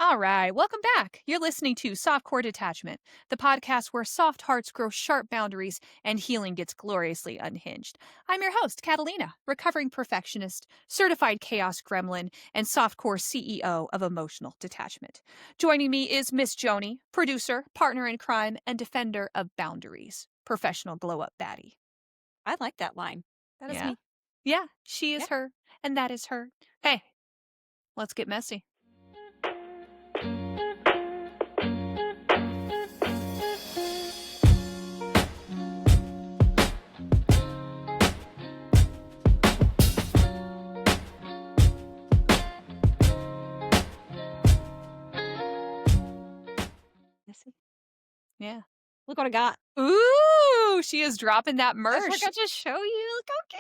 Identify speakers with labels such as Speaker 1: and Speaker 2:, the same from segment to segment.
Speaker 1: All right, welcome back. You're listening to Softcore Detachment, the podcast where soft hearts grow sharp boundaries and healing gets gloriously unhinged. I'm your host, Catalina, recovering perfectionist, certified chaos gremlin, and softcore CEO of Emotional Detachment. Joining me is Miss Jonnie, producer, partner in crime, and defender of boundaries, professional glow-up baddie.
Speaker 2: I like that line. That is
Speaker 1: Yeah?
Speaker 2: me.
Speaker 1: Yeah, she is
Speaker 2: Yeah.
Speaker 1: her, and that is her. Hey, let's get messy.
Speaker 2: Messy.
Speaker 1: Yeah.
Speaker 2: Look what I got.
Speaker 1: Ooh, she is dropping that
Speaker 2: I
Speaker 1: merch.
Speaker 2: forgot to show you. Look how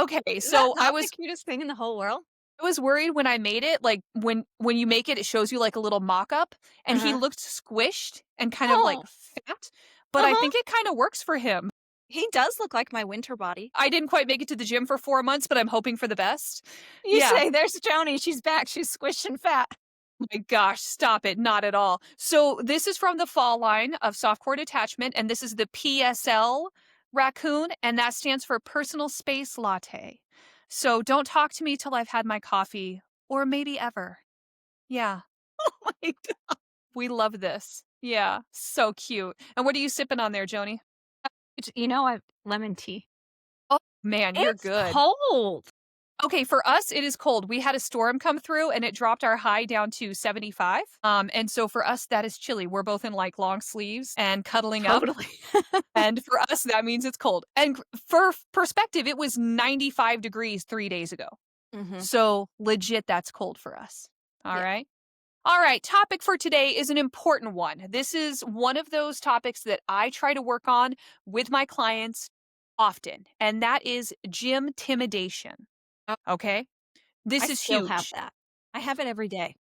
Speaker 2: cute.
Speaker 1: Okay,
Speaker 2: Is that
Speaker 1: so I
Speaker 2: not the
Speaker 1: was
Speaker 2: cutest thing in the whole world?
Speaker 1: I was worried when I made it, like, when you make it, it shows you, like, a little mock-up, and he
Speaker 2: Uh-huh.
Speaker 1: looked squished and kind of, like,
Speaker 2: Oh.
Speaker 1: fat, but I
Speaker 2: Uh-huh.
Speaker 1: think it kinda works for him.
Speaker 2: He does look like my winter body.
Speaker 1: I didn't quite make it to the gym for 4 months, but I'm hoping for the best.
Speaker 2: You
Speaker 1: Yeah.
Speaker 2: say, there's Joni. She's back. She's squished and fat.
Speaker 1: My gosh, stop it, not at all. So, this is from the fall line of Softcore Detachment, and this is the PSL raccoon, and that stands for Personal Space Latte. So, don't talk to me till I've had my coffee, or maybe ever. Yeah.
Speaker 2: Oh my God.
Speaker 1: We love this. Yeah, so cute. And what are you sipping on there, Joni?
Speaker 2: You know, I've lemon tea.
Speaker 1: Oh, man, you're
Speaker 2: It's
Speaker 1: good.
Speaker 2: cold.
Speaker 1: Okay, for us, it is cold. We had a storm come through and it dropped our high down to 75. And so for us, that is chilly. We're both in like long sleeves and cuddling up.
Speaker 2: Totally.
Speaker 1: And for us, that means it's cold. And for perspective, it was 95 degrees 3 days ago.
Speaker 2: Mm-hmm.
Speaker 1: So legit, that's cold for us. All
Speaker 2: Yeah.
Speaker 1: right. All right, topic for today is an important one. This is one of those topics that I try to work on with my clients often, and that is gymtimidation.
Speaker 2: Oh,
Speaker 1: Okay? This
Speaker 2: I
Speaker 1: is
Speaker 2: still have
Speaker 1: huge.
Speaker 2: that. I have it every day.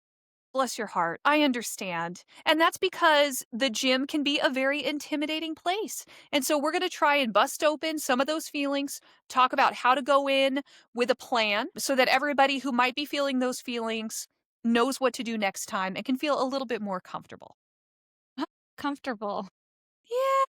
Speaker 1: Bless your heart. I understand. And that's because the gym can be a very intimidating place. And so we're going to try and bust open some of those feelings, talk about how to go in with a plan so that everybody who might be feeling those feelings knows what to do next time and can feel a little bit more comfortable.
Speaker 2: Comfortable.
Speaker 1: Yeah,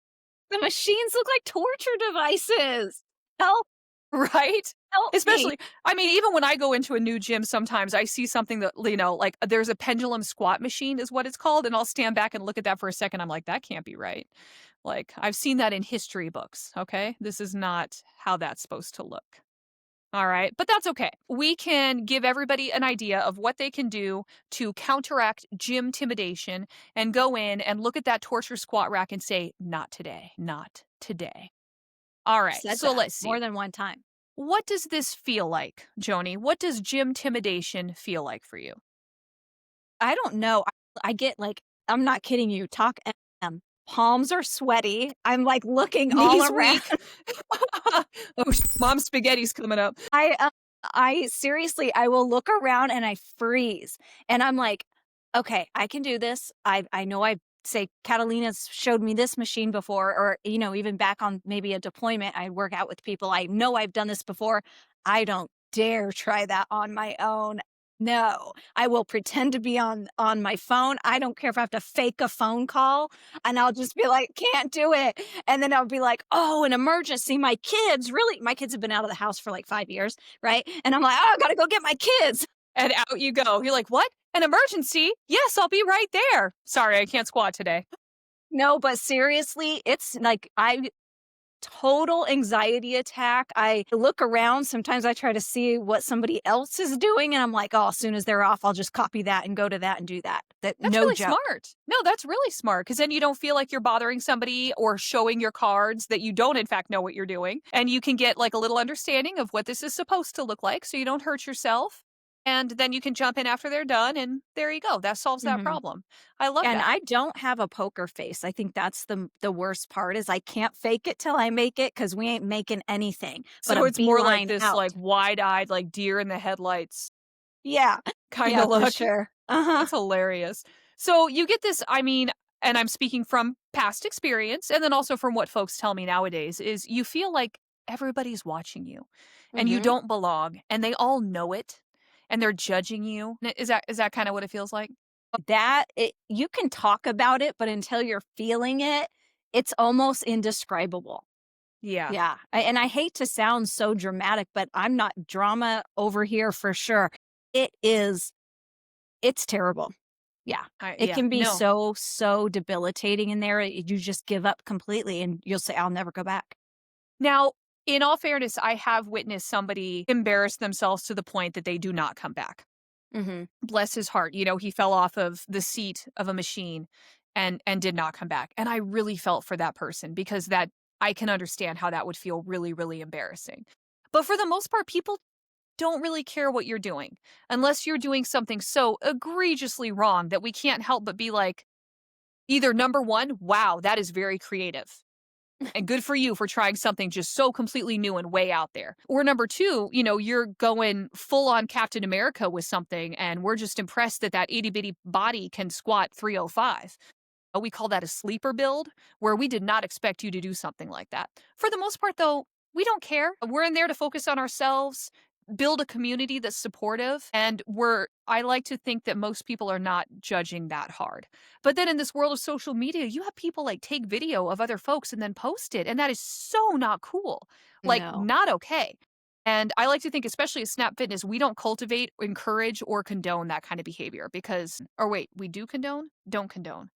Speaker 2: The machines look like torture devices. Help,
Speaker 1: right?
Speaker 2: help me.
Speaker 1: Especially, I mean, even when I go into a new gym, sometimes I see something that, like there's a pendulum squat machine, is what it's called. And I'll stand back and look at that for a second. I'm like, that can't be right. Like, I've seen that in history books. Okay. This is not how that's supposed to look. All right. But that's okay. We can give everybody an idea of what they can do to counteract gym intimidation and go in and look at that torture squat rack and say, not today, not today. All right.
Speaker 2: Said
Speaker 1: So
Speaker 2: that
Speaker 1: let's see.
Speaker 2: more than one time.
Speaker 1: What does this feel like, Joni? What does gym intimidation feel like for you?
Speaker 2: I don't know. I get like, I'm not kidding you. Talk MM. Palms are sweaty. I'm like looking all
Speaker 1: Knees
Speaker 2: around.
Speaker 1: weak. Oh, mom spaghetti's coming up.
Speaker 2: I seriously, I will look around and I freeze. And I'm like, okay, I can do this. I know I say Catalina's showed me this machine before, or, you know, even back on maybe a deployment, I work out with people. I know I've done this before. I don't dare try that on my own. No, I will pretend to be on my phone. I don't care if I have to fake a phone call, and I'll just be like, can't do it. And then I'll be like, oh, an emergency. My kids have been out of the house for like 5 years. Right. And I'm like, oh, I got to go get my kids.
Speaker 1: And out you go. You're like, what? An emergency? Yes, I'll be right there. Sorry, I can't squat today.
Speaker 2: No, but seriously, it's like total anxiety attack. I look around. Sometimes I try to see what somebody else is doing. And I'm like, oh, as soon as they're off, I'll just copy that and go to that and do that.
Speaker 1: That's
Speaker 2: No
Speaker 1: really
Speaker 2: joke.
Speaker 1: smart. No, that's really smart because then you don't feel like you're bothering somebody or showing your cards that you don't, in fact, know what you're doing. And you can get like a little understanding of what this is supposed to look like so you don't hurt yourself. And then you can jump in after they're done. And there you go. That solves that
Speaker 2: Mhm.
Speaker 1: problem. I love
Speaker 2: And
Speaker 1: that.
Speaker 2: I don't have a poker face. I think that's the worst part is I can't fake it till I make it because we ain't making anything. But
Speaker 1: So
Speaker 2: a
Speaker 1: it's more like
Speaker 2: beeline
Speaker 1: this
Speaker 2: out.
Speaker 1: like wide-eyed, like deer in the headlights
Speaker 2: Yeah.
Speaker 1: kind
Speaker 2: Yeah,
Speaker 1: of
Speaker 2: for
Speaker 1: look.
Speaker 2: sure. Uh-huh.
Speaker 1: That's hilarious. So you get this, I mean, and I'm speaking from past experience and then also from what folks tell me nowadays is you feel like everybody's watching you and you
Speaker 2: Mhm.
Speaker 1: don't belong and they all know it and they're judging you. Is that kind of what it feels like?
Speaker 2: You can talk about it, but until you're feeling it, it's almost indescribable.
Speaker 1: Yeah.
Speaker 2: Yeah, and I hate to sound so dramatic, but I'm not drama over here for sure. It is it's terrible. Yeah. It
Speaker 1: Yeah.
Speaker 2: can be
Speaker 1: No.
Speaker 2: so, so debilitating in there, you just give up completely and you'll say, "I'll never go back."
Speaker 1: Now, in all fairness, I have witnessed somebody embarrass themselves to the point that they do not come back.
Speaker 2: Mhm.
Speaker 1: Bless his heart, he fell off of the seat of a machine and did not come back, and I really felt for that person because that I can understand how that would feel really, really embarrassing. But for the most part, people don't really care what you're doing unless you're doing something so egregiously wrong that we can't help but be like, either number 1, "Wow, that is very creative." And good for you for trying something just so completely new and way out there. Or number 2, you're going full on Captain America with something, and we're just impressed that that itty bitty body can squat 305. We call that a sleeper build, where we did not expect you to do something like that. For the most part, though, we don't care. We're in there to focus on ourselves, build a community that's supportive, and I like to think that most people are not judging that hard. But then in this world of social media, you have people like take video of other folks and then post it, and that is so not cool. Like,
Speaker 2: No.
Speaker 1: not okay. And I like to think, especially at Snap Fitness, we don't cultivate, encourage, or condone that kind of behavior because, or wait, we do condone? Don't condone.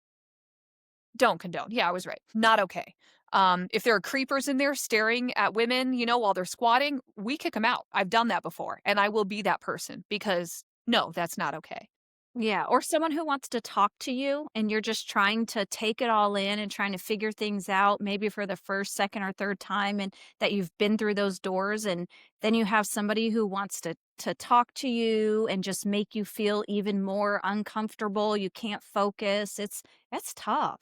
Speaker 1: Don't condone. Yeah, I was right. Not okay. If there are creepers in there staring at women, while they're squatting, we kick them out. I've done that before, and I will be that person because no, that's not okay.
Speaker 2: Yeah, or someone who wants to talk to you and you're just trying to take it all in and trying to figure things out maybe for the first, second, or third time and that you've been through those doors and then you have somebody who wants to talk to you and just make you feel even more uncomfortable, you can't focus. It's tough.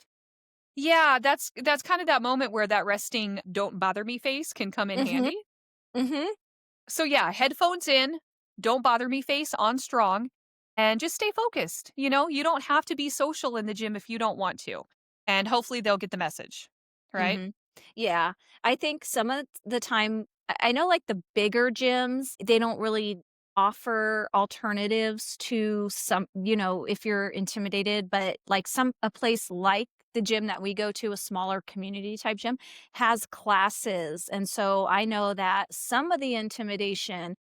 Speaker 1: Yeah, that's kind of that moment where that resting "don't bother me" face can come in
Speaker 2: Mhm.
Speaker 1: handy.
Speaker 2: Mhm.
Speaker 1: So yeah, headphones in, don't bother me face on strong, and just stay focused. You don't have to be social in the gym if you don't want to, and hopefully they'll get the message, right?
Speaker 2: Mhm. Yeah. I think some of the time I know, like, the bigger gyms, they don't really offer alternatives to if you're intimidated, but, like, a place like the gym that we go to, a smaller community type gym, has classes, and so I know that some of the intimidation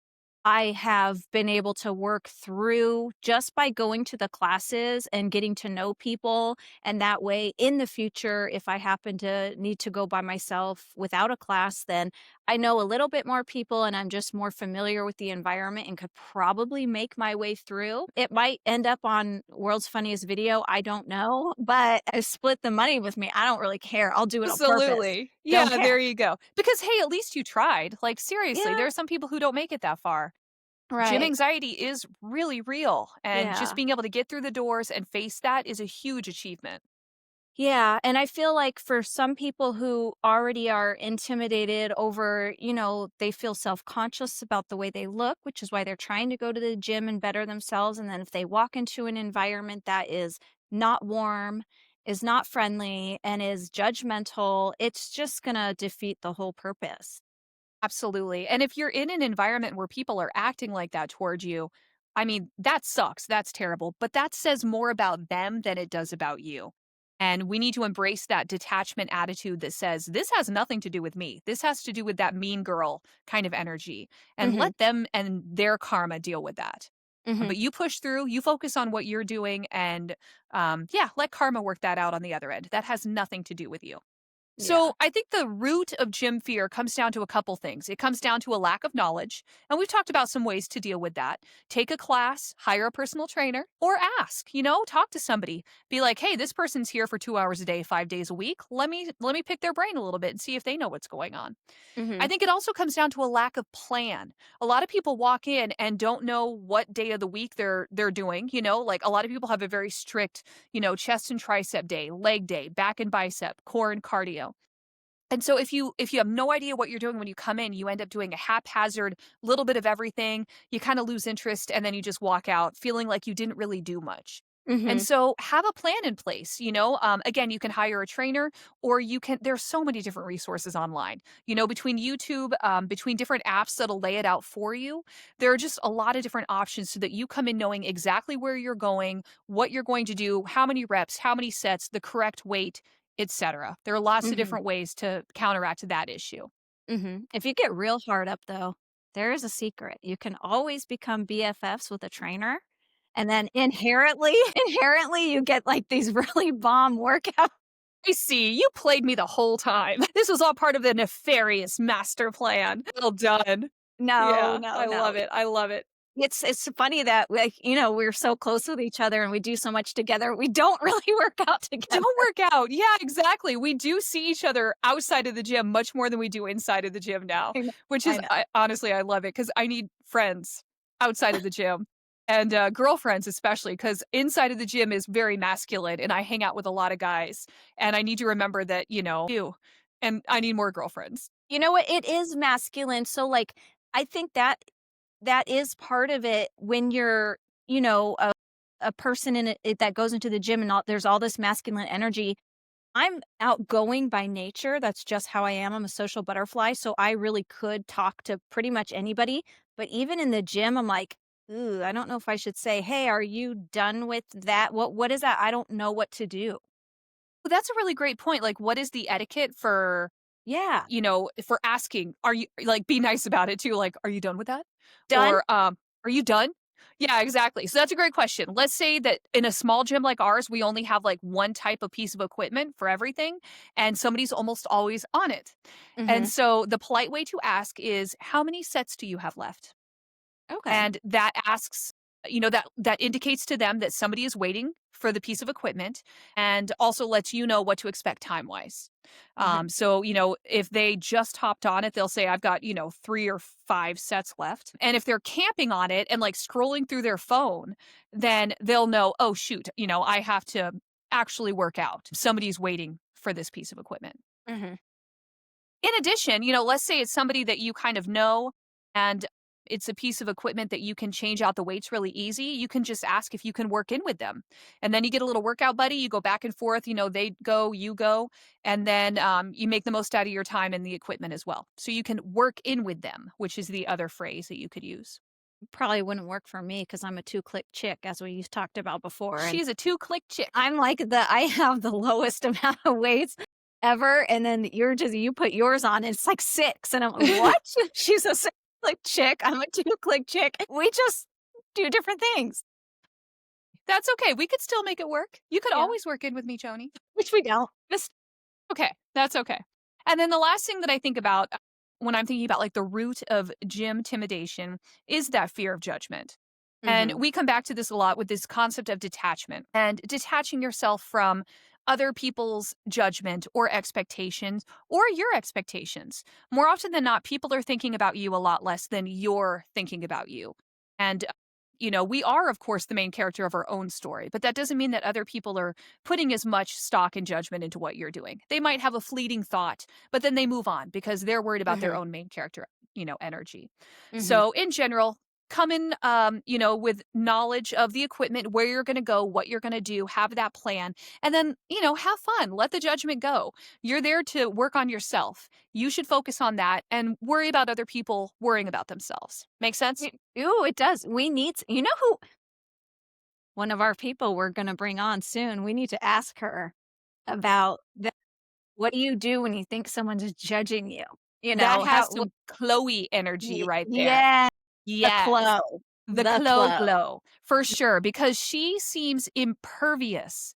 Speaker 2: I have been able to work through just by going to the classes and getting to know people, and that way, in the future, if I happen to need to go by myself without a class, then I know a little bit more people and I'm just more familiar with the environment and could probably make my way through. It might end up on World's Funniest Video, I don't know, but split the money with me. I don't really care. I'll do it on purpose.
Speaker 1: Absolutely.
Speaker 2: Don't
Speaker 1: Yeah, there
Speaker 2: care.
Speaker 1: you go. Because, hey, at least you tried. Like, seriously,
Speaker 2: Yeah,
Speaker 1: there are some people who don't make it that far. Gym
Speaker 2: right.
Speaker 1: anxiety is really real, and just
Speaker 2: Yeah.
Speaker 1: being able to get through the doors and face that is a huge achievement.
Speaker 2: Yeah, and I feel like for some people who already are intimidated over, they feel self-conscious about the way they look, which is why they're trying to go to the gym and better themselves. And then if they walk into an environment that is not warm, is not friendly, and is judgmental, it's just gonna defeat the whole purpose.
Speaker 1: Absolutely. And if you're in an environment where people are acting like that towards you, I mean, that sucks. That's terrible. But that says more about them than it does about you. And we need to embrace that detachment attitude that says, this has nothing to do with me. This has to do with that mean girl kind of energy. And
Speaker 2: Mhm.
Speaker 1: let them and their karma deal with that.
Speaker 2: Mhm.
Speaker 1: But you push through, you focus on what you're doing, and yeah, let karma work that out on the other end. That has nothing to do with you.
Speaker 2: Yeah.
Speaker 1: So I think the root of gym fear comes down to a couple things. It comes down to a lack of knowledge, and we've talked about some ways to deal with that. Take a class, hire a personal trainer, or ask, talk to somebody. Be like, "Hey, this person's here for 2 hours a day, 5 days a week. Let me pick their brain a little bit and see if they know what's going on." I
Speaker 2: Mhm.
Speaker 1: think it also comes down to a lack of plan. A lot of people walk in and don't know what day of the week they're doing, like a lot of people have a very strict, chest and tricep day, leg day, back and bicep, core and cardio. And so if you have no idea what you're doing when you come in, you end up doing a haphazard little bit of everything. You kind of lose interest and then you just walk out feeling like you didn't really do much. And
Speaker 2: Mhm.
Speaker 1: so have a plan in place, again, you can hire a trainer or there's so many different resources online, between YouTube, between different apps that'll lay it out for you. There are just a lot of different options so that you come in knowing exactly where you're going, what you're going to do, how many reps, how many sets, the correct weight, etc. There are lots of
Speaker 2: Mhm.
Speaker 1: different ways to counteract that issue.
Speaker 2: Mhm. If you get real hard up though, there is a secret. You can always become BFFs with a trainer, and then inherently inherently, you get, like, these really bomb workouts.
Speaker 1: I see. You played me the whole time. This was all part of the nefarious master plan. Well done.
Speaker 2: No,
Speaker 1: Yeah,
Speaker 2: no,
Speaker 1: I
Speaker 2: no.
Speaker 1: love it. I love it.
Speaker 2: It's funny that, like, we're so close with each other and we do so much together. We don't really work out together.
Speaker 1: Don't work out. Yeah, exactly. We do see each other outside of the gym much more than we do inside of the gym now,
Speaker 2: I know.
Speaker 1: which
Speaker 2: I
Speaker 1: is
Speaker 2: know.
Speaker 1: honestly, I love it because I need friends outside of the gym and girlfriends, especially because inside of the gym is very masculine and I hang out with a lot of guys. And I need to remember that, you and I need more girlfriends.
Speaker 2: You know what? It is masculine, so, like, I think that that is part of it when you're, a person in it that goes into the gym and there's all this masculine energy. I'm outgoing by nature, that's just how I am, I'm a social butterfly, so I really could talk to pretty much anybody, but even in the gym, I'm like, "Ooh, I don't know if I should say, 'Hey, are you done with that?' What is that? I don't know what to do."
Speaker 1: Well, that's a really great point. Like, what is the etiquette for
Speaker 2: Yeah.
Speaker 1: for asking, are you like, be nice about it too, like, "Are you done with that?"
Speaker 2: "Done?"
Speaker 1: Or, "Are you done?" Yeah, exactly. So that's a great question. Let's say that in a small gym like ours, we only have, like, one type of piece of equipment for everything, and somebody's almost always on it. And
Speaker 2: Mhm.
Speaker 1: so the polite way to ask is, "How many sets do you have left?"
Speaker 2: Okay.
Speaker 1: And that asks that indicates to them that somebody is waiting for the piece of equipment and also lets you know what to expect time-wise.
Speaker 2: Mhm.
Speaker 1: So, if they just hopped on it, they'll say, "I've got, 3 or 5 sets left." And if they're camping on it and, like, scrolling through their phone, then they'll know, "Oh, shoot, I have to actually work out. Somebody's waiting for this piece of equipment."
Speaker 2: Mhm.
Speaker 1: In addition, let's say it's somebody that you kind of know and it's a piece of equipment that you can change out the weights really easy. You can just ask if you can work in with them. And then you get a little workout buddy. You go back and forth, they go, you go, and then you make the most out of your time and the equipment as well. So you can work in with them, which is the other phrase that you could use.
Speaker 2: Probably wouldn't work for me because 'cause I'm a two-click chick, as we talked about before, and
Speaker 1: She's a two-click chick.
Speaker 2: I'm like I have the lowest amount of weights ever, and then you put yours on, and it's like 6, and I'm like, "What?" She's a six-click chick, I'm a two-click chick. We just do different things.
Speaker 1: That's okay. We could still make it work. You could
Speaker 2: Yeah.
Speaker 1: always work in with me, Joni.
Speaker 2: Which we don't. Just
Speaker 1: Okay, that's okay. And then the last thing that I think about when I'm thinking about like the root of gym-timidation is that fear of judgment. And
Speaker 2: Mhm.
Speaker 1: we come back to this a lot with this concept of detachment and detaching yourself from other people's judgment or expectations or your expectations. More often than not, people are thinking about you a lot less than you're thinking about you. And we are, of course, the main character of our own story, but that doesn't mean that other people are putting as much stock and judgment into what you're doing. They might have a fleeting thought, but then they move on because they're worried about their
Speaker 2: Mhm.
Speaker 1: own main character, energy.
Speaker 2: Mhm.
Speaker 1: So, in general, come in, with knowledge of the equipment, where you're going to go, what you're going to do, have that plan, and then, have fun. Let the judgment go. You're there to work on yourself. You should focus on that and worry about other people worrying about themselves. Make sense?
Speaker 2: Ooh, it does. We need you know who one of our people we're gonna bring on soon, we need to ask her about that. What do you do when you think someone's judging you? You
Speaker 1: That
Speaker 2: know,
Speaker 1: has
Speaker 2: how
Speaker 1: some Chloe energy right there.
Speaker 2: yeah, the
Speaker 1: Yes.
Speaker 2: clo
Speaker 1: The
Speaker 2: the
Speaker 1: Chloe
Speaker 2: clo.
Speaker 1: glow, for sure, because she seems impervious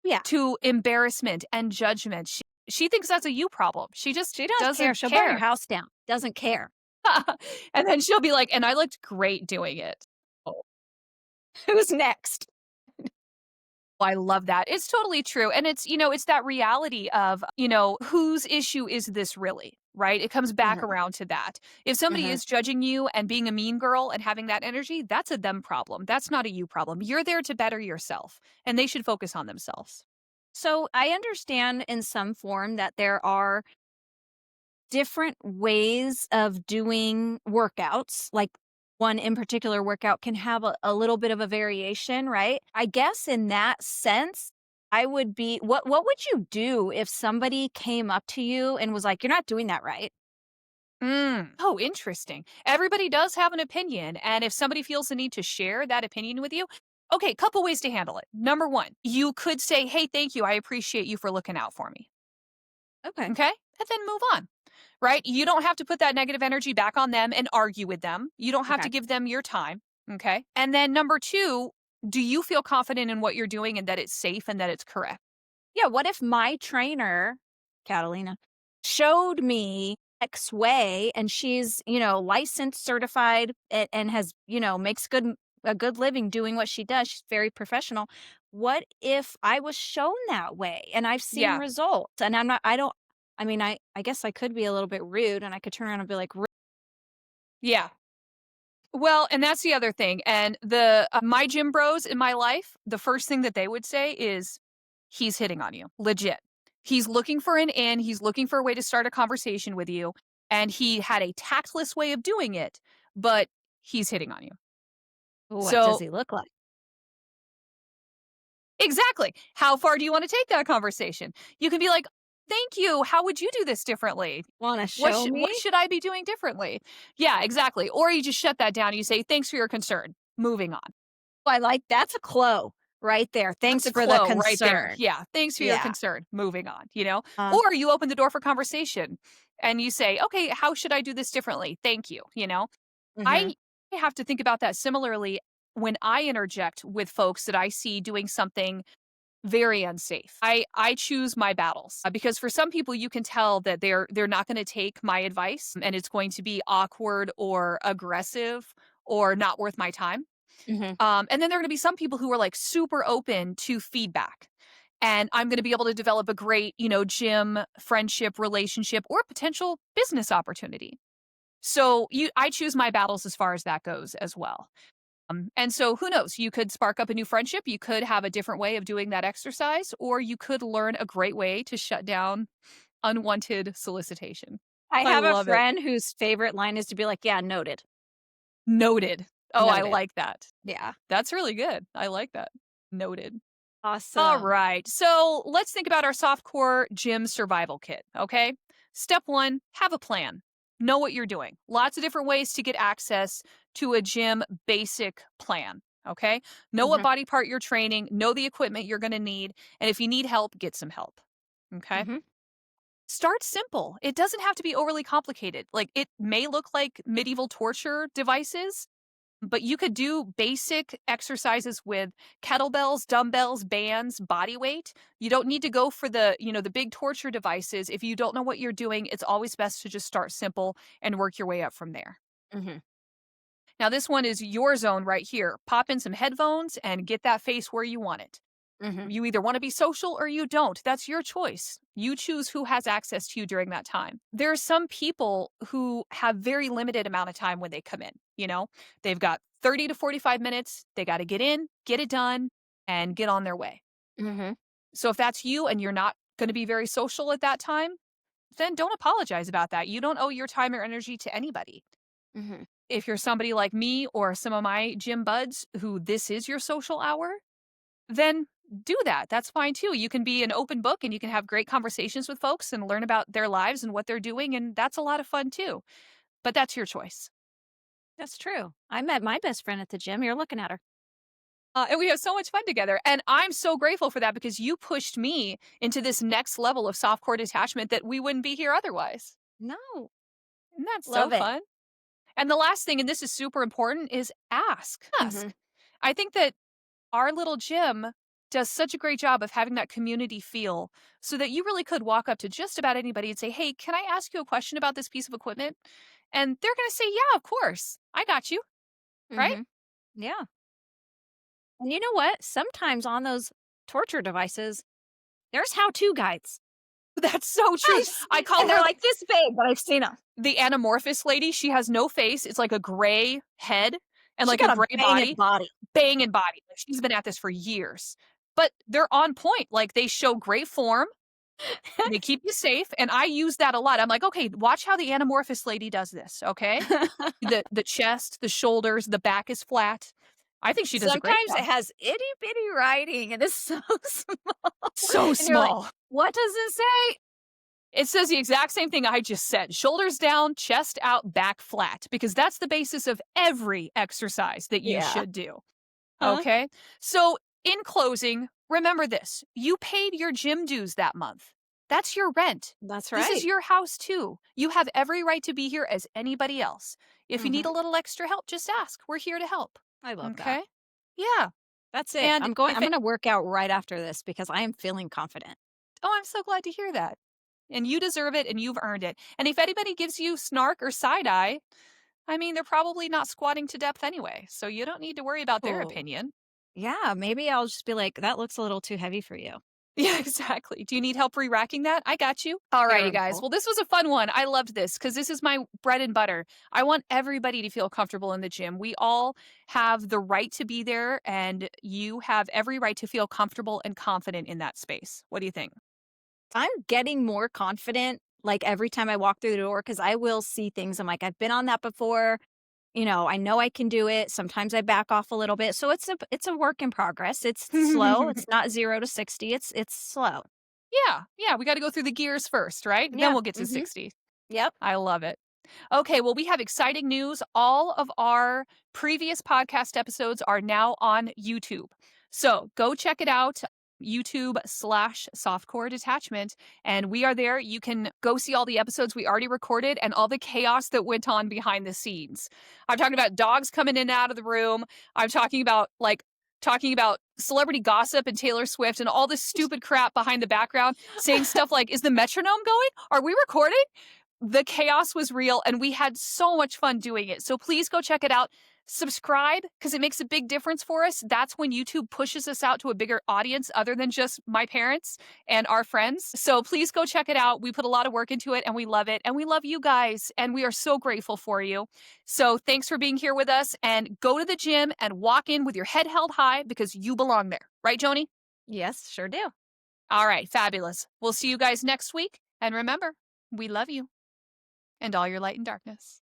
Speaker 2: Yeah,
Speaker 1: to embarrassment and judgment. She thinks that's a you problem. She just
Speaker 2: she doesn't care,
Speaker 1: doesn't
Speaker 2: she'll burn your
Speaker 1: care.
Speaker 2: house down, doesn't care.
Speaker 1: And then she'll be like, "And I looked great doing it." Oh,
Speaker 2: Who's next?
Speaker 1: I love that. It's totally true. And it's that reality of, whose issue is this really? Right? It comes back
Speaker 2: Mhm,
Speaker 1: around to that. If somebody
Speaker 2: mhm.
Speaker 1: is judging you and being a mean girl and having that energy, that's a them problem. That's not a you problem. You're there to better yourself, and they should focus on themselves.
Speaker 2: So, I understand in some form that there are different ways of doing workouts, like, one in particular workout can have a little bit of a variation, right? I guess in that sense, I would be what would you do if somebody came up to you and was like, "You're not doing that right?"
Speaker 1: Oh, interesting. Everybody does have an opinion, and if somebody feels the need to share that opinion with you, okay, couple ways to handle it. Number one, you could say, "Hey, thank you. I appreciate you for looking out for me."
Speaker 2: Okay.
Speaker 1: Okay? And then move on, right? You don't have to put that negative energy back on them and argue with them. You don't have to
Speaker 2: Okay.
Speaker 1: give them your time. Okay? And then number two, do you feel confident in what you're doing and that it's safe and that it's correct?
Speaker 2: Yeah, what if my trainer, Catalina, showed me X way and she's, licensed, certified, and has, makes a good living doing what she does. She's very professional. What if I was shown that way and I've seen
Speaker 1: Yeah.
Speaker 2: results and I guess I could be a little bit rude and I could turn around and be like,
Speaker 1: Yeah. Well, and that's the other thing. And the my gym bros in my life, the first thing that they would say is, he's hitting on you. Legit. He's looking for an in, he's looking for a way to start a conversation with you, and he had a tactless way of doing it, but he's hitting on you.
Speaker 2: what does
Speaker 1: So,
Speaker 2: he look like?
Speaker 1: exactly. How far do you want to take that conversation? You can be like, "Thank you. How would you do this differently?
Speaker 2: Want to show
Speaker 1: What
Speaker 2: me?
Speaker 1: should I be doing differently?" Yeah, exactly. Or you just shut that down and you say, "Thanks for your concern." Moving on.
Speaker 2: I like that's a clo right there.
Speaker 1: That's
Speaker 2: Thanks
Speaker 1: a
Speaker 2: for the
Speaker 1: clo right there.
Speaker 2: concern.
Speaker 1: Yeah, "Thanks for your
Speaker 2: Yeah.
Speaker 1: concern." Moving on, you know?
Speaker 2: Uh,
Speaker 1: Or you open the door for conversation and you say, "Okay, how should I do this differently? Thank you." You know?
Speaker 2: mhm,
Speaker 1: I have to think about that similarly when I interject with folks that I see doing something very unsafe. I choose my battles, because for some people you can tell that they're not gonna take my advice, and it's going to be awkward or aggressive or not worth my time.
Speaker 2: mhm,
Speaker 1: And then there are gonna be some people who are, like, super open to feedback, and I'm gonna be able to develop a great, gym friendship, relationship, or potential business opportunity. So I choose my battles as far as that goes as well. And so who knows? You could spark up a new friendship. You could have a different way of doing that exercise, or you could learn a great way to shut down unwanted solicitation.
Speaker 2: I
Speaker 1: I
Speaker 2: have a
Speaker 1: love it.
Speaker 2: friend whose favorite line is to be like, "Yeah, noted,
Speaker 1: Noted. Oh, I
Speaker 2: noted."
Speaker 1: like that.
Speaker 2: Yeah.
Speaker 1: That's really good. I like that. Noted. All
Speaker 2: Awesome.
Speaker 1: right. So let's think about our softcore gym survival kit. Okay. Step one, have a plan. Know what you're doing. Lots of different ways to get access to a gym basic plan. Okay. Know what
Speaker 2: Mhm,
Speaker 1: body part you're training, know the equipment you're going to need. And if you need help, get some help. Okay.
Speaker 2: mhm,
Speaker 1: Start simple. It doesn't have to be overly complicated. Like it may look like medieval torture devices, but you could do basic exercises with kettlebells, dumbbells, bands, body weight. You don't need to go for the big torture devices. If you don't know what you're doing, it's always best to just start simple and work your way up from there.
Speaker 2: mhm,
Speaker 1: Now, this one is your zone right here. Pop in some headphones and get that face where you want it.
Speaker 2: mhm,
Speaker 1: You either want to be social or you don't. That's your choice. You choose who has access to you during that time. There are some people who have very limited amount of time when they come in. They've got 30 to 45 minutes. They got to get in, get it done, and get on their way.
Speaker 2: mhm,
Speaker 1: So if that's you and you're not going to be very social at that time, then don't apologize about that. You don't owe your time or energy to anybody.
Speaker 2: mhm.
Speaker 1: If you're somebody like me or some of my gym buds who this is your social hour, then do that. That's fine too. You can be an open book and you can have great conversations with folks and learn about their lives and what they're doing. And that's a lot of fun too. But that's your choice.
Speaker 2: That's true. I met my best friend at the gym. You're looking at her.
Speaker 1: And we have so much fun together. And I'm so grateful for that because you pushed me into this next level of softcore detachment that we wouldn't be here otherwise.
Speaker 2: No.
Speaker 1: Isn't that so
Speaker 2: Love it.
Speaker 1: fun? And the last thing, and this is super important, is ask.
Speaker 2: Mhm,
Speaker 1: Ask. I think that our little gym does such a great job of having that community feel so that you really could walk up to just about anybody and say, "Hey, can I ask you a question about this piece of equipment?" And they're going to say, "Yeah, of course. I got you." Right?
Speaker 2: mhm. Yeah. And you know what? Sometimes on those torture devices, there's how-to guides.
Speaker 1: That's so true. I call
Speaker 2: And they're
Speaker 1: her
Speaker 2: like this big, but I've seen them.
Speaker 1: the anamorphous lady. She has no face. It's like a gray head and
Speaker 2: She
Speaker 1: like a
Speaker 2: got a
Speaker 1: gray
Speaker 2: banging
Speaker 1: body,
Speaker 2: body.
Speaker 1: banging body. Like she's been at this for years. But they're on point. Like they show great form. They keep you safe, and I use that a lot. I'm like, "Okay, watch how the anamorphous lady does this, okay? The chest, the shoulders, the back is flat." I think she does a great
Speaker 2: Sometimes it
Speaker 1: job.
Speaker 2: has itty bitty writing and it's so small.
Speaker 1: So
Speaker 2: And you're like,
Speaker 1: small.
Speaker 2: "What does it say?"
Speaker 1: It says the exact same thing I just said. Shoulders down, chest out, back flat, because that's the basis of every exercise that you
Speaker 2: Yeah.
Speaker 1: should do.
Speaker 2: Huh?
Speaker 1: Okay? So, in closing, remember this. You paid your gym dues that month. That's your rent.
Speaker 2: That's
Speaker 1: This is
Speaker 2: right.
Speaker 1: your house too. You have every right to be here as anybody else. If you need
Speaker 2: Mhm.
Speaker 1: a little extra help, just ask. We're here to help.
Speaker 2: I love that.
Speaker 1: Okay? Yeah.
Speaker 2: That's it.
Speaker 1: And
Speaker 2: I'm gonna work out right after this because I am feeling confident.
Speaker 1: oh, I'm so glad to hear that. And you deserve it and you've earned it. And if anybody gives you snark or side eye, I mean, they're probably not squatting to depth anyway. So you don't need to worry about their
Speaker 2: Oh.
Speaker 1: opinion.
Speaker 2: Yeah, maybe I'll just be like, "That looks a little too heavy for you."
Speaker 1: Yeah, exactly. Do you need help re-racking that? I got you. Alrighty, guys.
Speaker 2: Terrible.
Speaker 1: Well, this was a fun one. I loved this because this is my bread and butter. I want everybody to feel comfortable in the gym. We all have the right to be there, and you have every right to feel comfortable and confident in that space. What do you think?
Speaker 2: I'm getting more confident, like, every time I walk through the door because I will see things. I'm like, "I've been on that before." I know I can do it. Sometimes I back off a little bit. So it's a work in progress. It's slow. It's not 0 to 60. It's slow.
Speaker 1: Yeah, yeah. We got to go through the gears first, right? Then
Speaker 2: Yeah.
Speaker 1: we'll get to
Speaker 2: Mhm.
Speaker 1: 60.
Speaker 2: Yep.
Speaker 1: I love it. Okay, well, we have exciting news. All of our previous podcast episodes are now on YouTube. So go check it out. YouTube/Softcore Detachment. And we are there. You can go see all the episodes we already recorded and all the chaos that went on behind the scenes. I'm talking about dogs coming in and out of the room. I'm talking about celebrity gossip and Taylor Swift and all this stupid crap behind the background, saying stuff like, is the metronome going? Are we recording? The chaos was real and we had so much fun doing it. So please go check it out. Subscribe because it makes a big difference for us. That's when YouTube pushes us out to a bigger audience other than just my parents and our friends. So please go check it out. We put a lot of work into it and we love it. And we love you guys. And we are so grateful for you. So thanks for being here with us and go to the gym and walk in with your head held high because you belong there. Right, Joni?
Speaker 2: Yes, sure do.
Speaker 1: All right, fabulous. We'll see you guys next week. And remember, we love you and all your light and darkness.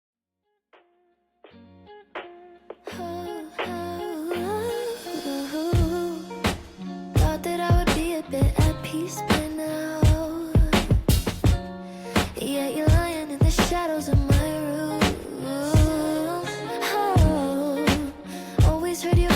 Speaker 3: Thought that I would be a bit at peace by now. Yet you're lying in the shadows of my room. Oh, always heard you